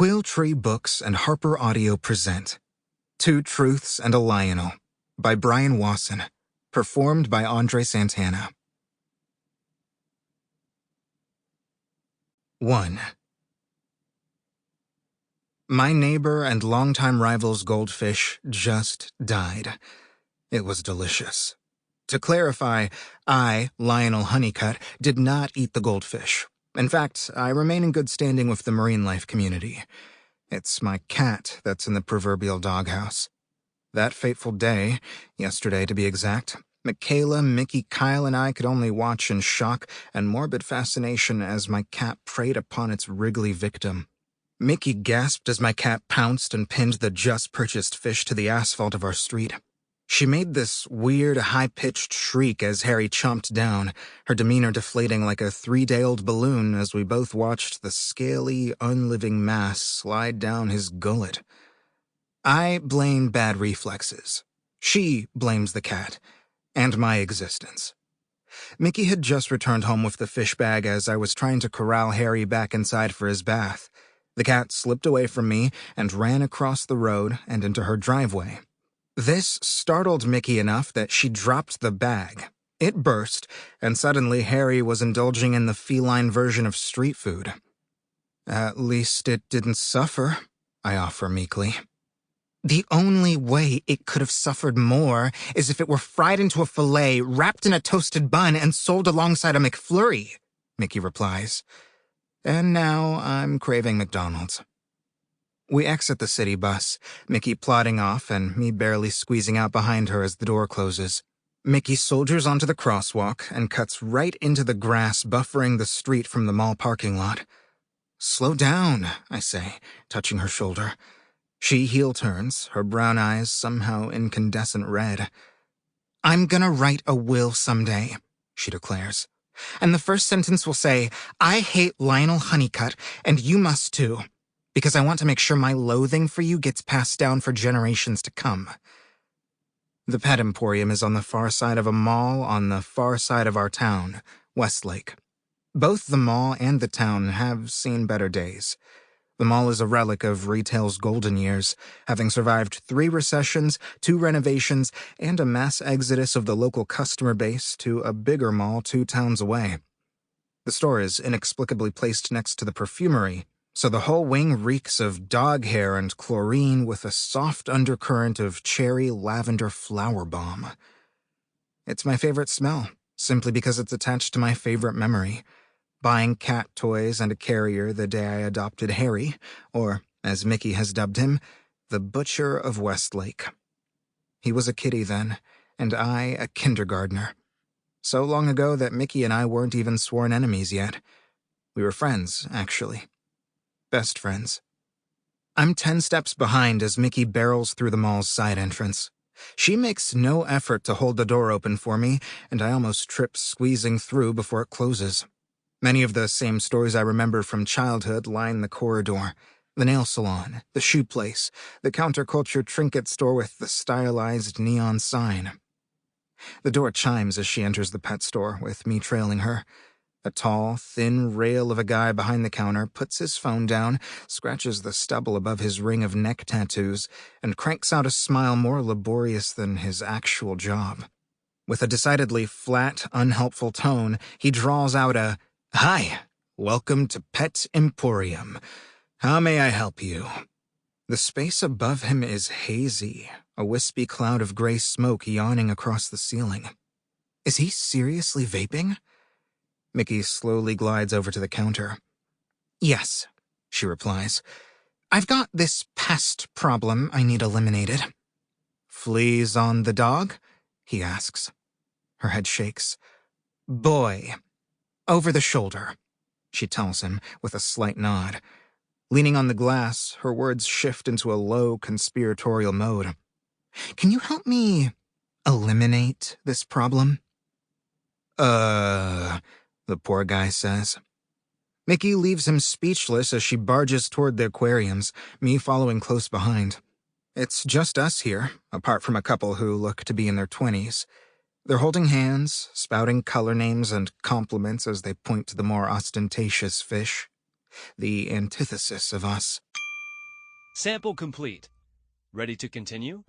Quill Tree Books and Harper Audio present Two Truths and a Lionel by Brian Wasson, performed by André Santana. 1. My neighbor and longtime rival's goldfish just died. It was delicious. To clarify, I, Lionel Honeycutt, did not eat the goldfish. In fact, I remain in good standing with the marine life community. It's my cat that's in the proverbial doghouse. That fateful day, yesterday to be exact, Michaela, Mickey, Kyle, and I could only watch in shock and morbid fascination as my cat preyed upon its wriggly victim. Mickey gasped as my cat pounced and pinned the just-purchased fish to the asphalt of our street. She made this weird, high-pitched shriek as Harry chomped down, her demeanor deflating like a 3-day-old balloon as we both watched the scaly, unliving mass slide down his gullet. I blame bad reflexes. She blames the cat, and my existence. Mickey had just returned home with the fish bag as I was trying to corral Harry back inside for his bath. The cat slipped away from me and ran across the road and into her driveway. This startled Mickey enough that she dropped the bag. It burst, and suddenly Harry was indulging in the feline version of street food. At least it didn't suffer, I offer meekly. The only way it could have suffered more is if it were fried into a fillet, wrapped in a toasted bun, and sold alongside a McFlurry, Mickey replies. And now I'm craving McDonald's. We exit the city bus, Mickey plodding off and me barely squeezing out behind her as the door closes. Mickey soldiers onto the crosswalk and cuts right into the grass buffering the street from the mall parking lot. Slow down, I say, touching her shoulder. She heel turns, her brown eyes somehow incandescent red. I'm gonna write a will someday, she declares. And the first sentence will say, I hate Lionel Honeycutt, and you must too. Because I want to make sure my loathing for you gets passed down for generations to come. The Pet Emporium is on the far side of a mall on the far side of our town, Westlake. Both the mall and the town have seen better days. The mall is a relic of retail's golden years, having survived 3 recessions, 2 renovations, and a mass exodus of the local customer base to a bigger mall 2 towns away. The store is inexplicably placed next to the perfumery, so the whole wing reeks of dog hair and chlorine with a soft undercurrent of cherry lavender flower bomb. It's my favorite smell, simply because it's attached to my favorite memory, buying cat toys and a carrier the day I adopted Harry, or, as Mickey has dubbed him, the Butcher of Westlake. He was a kitty then, and I a kindergartner. So long ago that Mickey and I weren't even sworn enemies yet. We were friends, actually. Best friends. I'm 10 steps behind as Mickey barrels through the mall's side entrance. She makes no effort to hold the door open for me, and I almost trip squeezing through before it closes. Many of the same stories I remember from childhood line the corridor. The nail salon, the shoe place, the counterculture trinket store with the stylized neon sign. The door chimes as she enters the pet store, with me trailing her. A tall, thin rail of a guy behind the counter puts his phone down, scratches the stubble above his ring of neck tattoos, and cranks out a smile more laborious than his actual job. With a decidedly flat, unhelpful tone, he draws out a, Hi, welcome to Pet Emporium. How may I help you? The space above him is hazy, a wispy cloud of gray smoke yawning across the ceiling. Is he seriously vaping? Mickey slowly glides over to the counter. Yes, she replies. I've got this pest problem I need eliminated. Fleas on the dog? He asks. Her head shakes. Boy. Over the shoulder, she tells him with a slight nod. Leaning on the glass, her words shift into a low, conspiratorial mode. Can you help me eliminate this problem? The poor guy says. Mickey leaves him speechless as she barges toward the aquariums, me following close behind. It's just us here, apart from a couple who look to be in their 20s. They're holding hands, spouting color names and compliments as they point to the more ostentatious fish. The antithesis of us. Sample complete. Ready to continue?